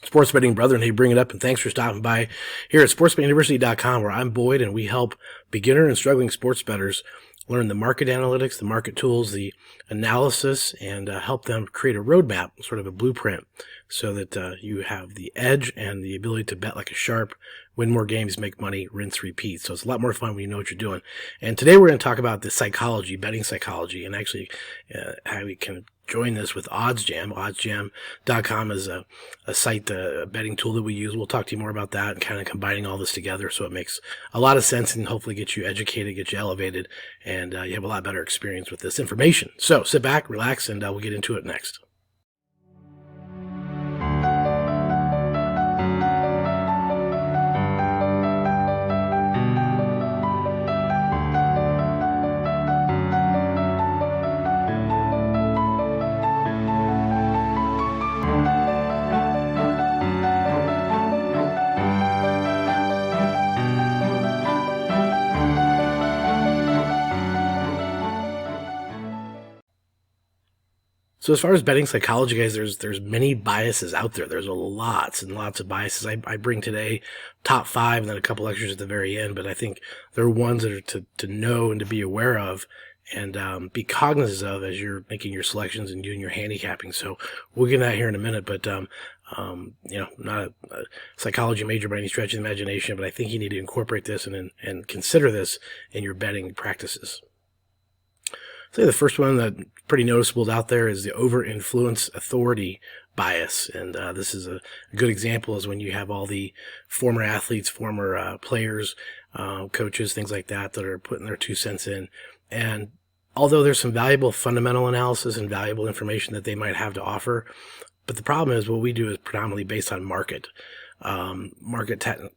Sports Betting Brethren, hey, bring it up, and thanks for stopping by here at sportsbettinguniversity.com, where I'm Boyd, and we help beginner and struggling sports bettors learn the market analytics, the market tools, the analysis, and help them create a roadmap, sort of a blueprint, so that you have the edge and the ability to bet like a sharp, win more games, make money, rinse, repeat. So it's a lot more fun when you know what you're doing. And today we're going to talk about the psychology, betting psychology, and actually how we can join this with OddsJam. OddsJam.com is a site, a betting tool that we use. We'll talk to you more about that and kind of combining all this together so it makes a lot of sense and hopefully get you educated, get you elevated, and you have a lot better experience with this information. So sit back, relax, and we'll get into it next. So as far as betting psychology, guys, there's many biases out there. There's lots and lots of biases. I bring today top 5 and then a couple extras at the very end, but I think there are ones that are to know and to be aware of and be cognizant of as you're making your selections and doing your handicapping. So we'll get into that here in a minute, but not a psychology major by any stretch of the imagination, but I think you need to incorporate this and consider this in your betting practices. I'd say the first one that pretty noticeable out there is the over-influence authority bias. And this is a good example is when you have all the former athletes, former players, coaches, things like that are putting their 2 cents in. And although there's some valuable fundamental analysis and valuable information that they might have to offer, but the problem is what we do is predominantly based on market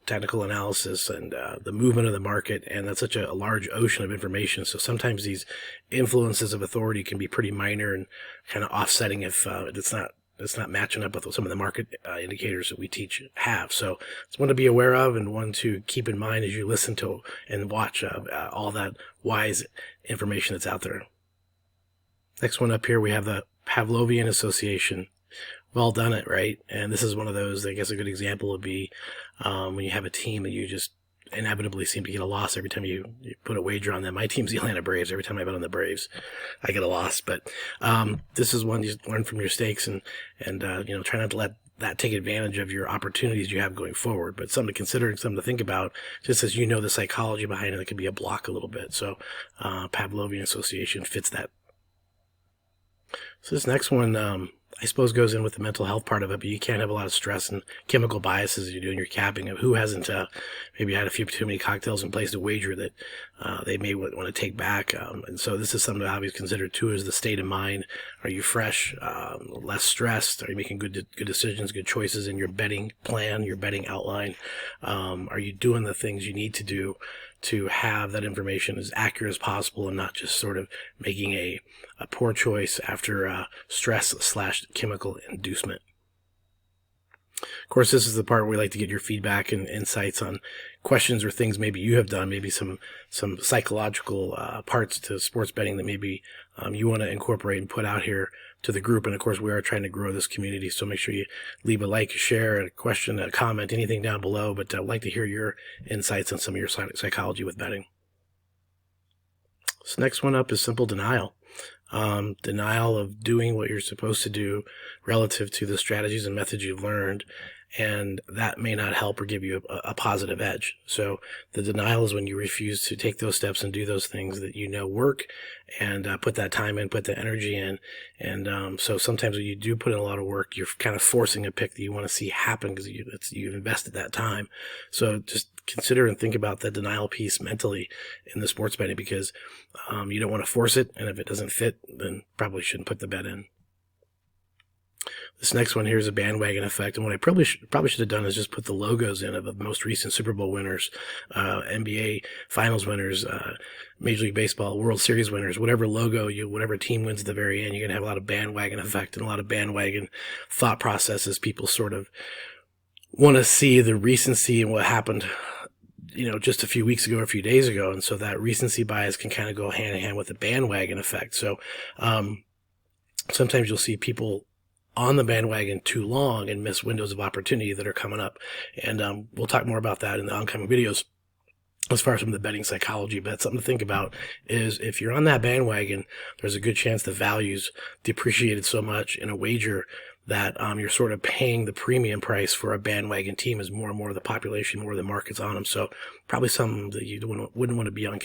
technical analysis and the movement of the market, and that's such a large ocean of information. So sometimes these influences of authority can be pretty minor and kind of offsetting if it's not matching up with some of the market indicators that we teach have. So it's one to be aware of and one to keep in mind as you listen to and watch all that wise information that's out there. Next one up here, we have the Pavlovian association. Well done it, right? And this is one of those, I guess a good example would be when you have a team that you just inevitably seem to get a loss every time you put a wager on them. My team's the Atlanta Braves. Every time I bet on the Braves, I get a loss. But this is one you just learn from your mistakes and try not to let that take advantage of your opportunities you have going forward. But something to consider and something to think about, just as you know the psychology behind it, it could be a block a little bit. So Pavlovian association fits that. So this next one, I suppose goes in with the mental health part of it, but you can't have a lot of stress and chemical biases as you're doing your capping. Who hasn't maybe had a few too many cocktails and placed a wager that they may want to take back? And so this is something to always consider too, is the state of mind. Are you fresh, less stressed? Are you making good decisions, good choices in your betting plan, your betting outline? Are you doing the things you need to do to have that information as accurate as possible and not just sort of making a poor choice after stress/chemical inducement? Of course, this is the part where we like to get your feedback and insights on questions or things maybe you have done, maybe some psychological parts to sports betting that maybe you want to incorporate and put out here to the group. And of course, we are trying to grow this community, so make sure you leave a like, a share, a question, a comment, anything down below. But I'd like to hear your insights on some of your psychology with betting. This next one up is simple denial. Denial of doing what you're supposed to do relative to the strategies and methods you've learned, and that may not help or give you a positive edge. So the denial is when you refuse to take those steps and do those things that you know work and put that time in, put the energy in. And so sometimes when you do put in a lot of work, you're kind of forcing a pick that you want to see happen because you've invested that time. So just consider and think about the denial piece mentally in the sports betting, because you don't want to force it, and if it doesn't fit, then probably shouldn't put the bet in. This next one here is a bandwagon effect, and what I probably should have done is just put the logos in of the most recent Super Bowl winners, NBA Finals winners, Major League Baseball World Series winners. Whatever logo whatever team wins at the very end, you're gonna have a lot of bandwagon effect and a lot of bandwagon thought processes. People sort of want to see the recency and what happened, just a few weeks ago or a few days ago, and so that recency bias can kind of go hand in hand with the bandwagon effect. So sometimes you'll see people on the bandwagon too long and miss windows of opportunity that are coming up. And we'll talk more about that in the oncoming videos as far as some of the betting psychology. But something to think about is if you're on that bandwagon, there's a good chance the value's depreciated so much in a wager that you're sort of paying the premium price for a bandwagon team as more and more of the population, more of the market's on them. So probably something that you wouldn't want to be on.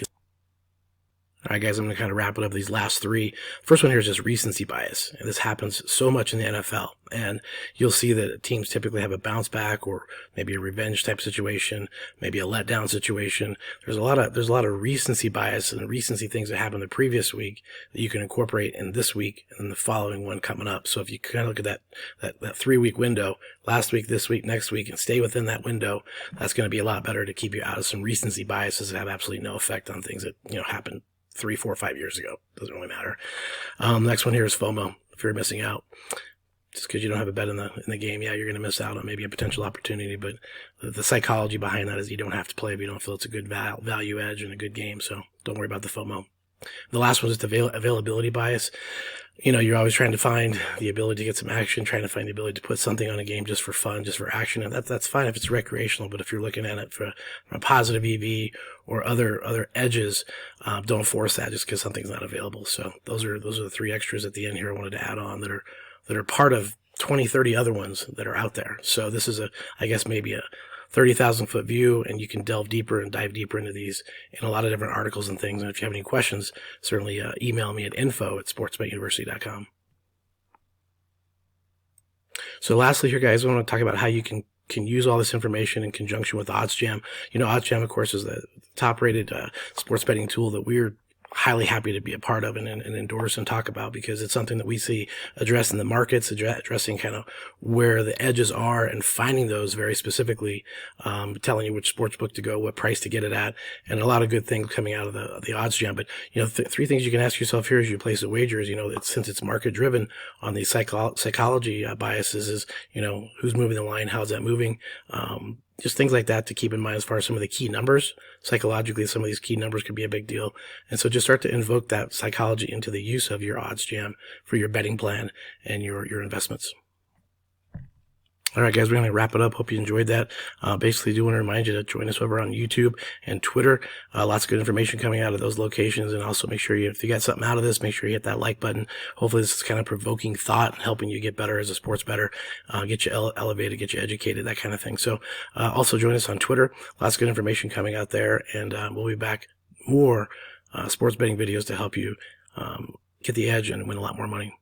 All right, guys, I'm going to kind of wrap it up these last three. First one here is just recency bias. And this happens so much in the NFL. And you'll see that teams typically have a bounce back or maybe a revenge type situation, maybe a letdown situation. There's a lot of recency bias and recency things that happened the previous week that you can incorporate in this week and the following one coming up. So if you kind of look at that 3-week window, last week, this week, next week, and stay within that window, that's going to be a lot better to keep you out of some recency biases that have absolutely no effect on things that, happened 3, 4, 5 years ago. Doesn't really matter. Next one here is FOMO. If you're missing out, just because you don't have a bet in the game, yeah, you're going to miss out on maybe a potential opportunity. But the psychology behind that is you don't have to play if you don't feel it's a good value edge and a good game. So don't worry about the FOMO. The last one is the availability bias. You're always trying to find the ability to get some action, trying to find the ability to put something on a game just for fun, just for action. And that's fine if it's recreational, but if you're looking at it from a positive EV or other edges, don't force that just because something's not available. So those are the 3 extras at the end here I wanted to add on that are part of 20, 30 other ones that are out there. So this is maybe a 30,000 foot view, and you can delve deeper and dive deeper into these in a lot of different articles and things. And if you have any questions, certainly email me at info@sportsbetuniversity.com. So lastly here, guys, I want to talk about how you can use all this information in conjunction with OddsJam. OddsJam, of course, is the top rated sports betting tool that we're highly happy to be a part of and endorse and talk about, because it's something that we see addressing the markets, addressing kind of where the edges are and finding those very specifically, telling you which sports book to go, what price to get it at, and a lot of good things coming out of the OddsJam. But, 3 things you can ask yourself here as you place a wager is, since it's market driven on the psychology biases is, who's moving the line, how's that moving, just things like that to keep in mind as far as some of the key numbers. Psychologically, some of these key numbers could be a big deal. And so just start to invoke that psychology into the use of your OddsJam for your betting plan and your investments. All right, guys, we're going to wrap it up. Hope you enjoyed that. Basically, do want to remind you to join us over on YouTube and Twitter. Lots of good information coming out of those locations. And also make sure if you got something out of this, make sure you hit that like button. Hopefully, this is kind of provoking thought and helping you get better as a sports bettor, get you elevated, get you educated, that kind of thing. So also join us on Twitter. Lots of good information coming out there. And we'll be back more sports betting videos to help you get the edge and win a lot more money.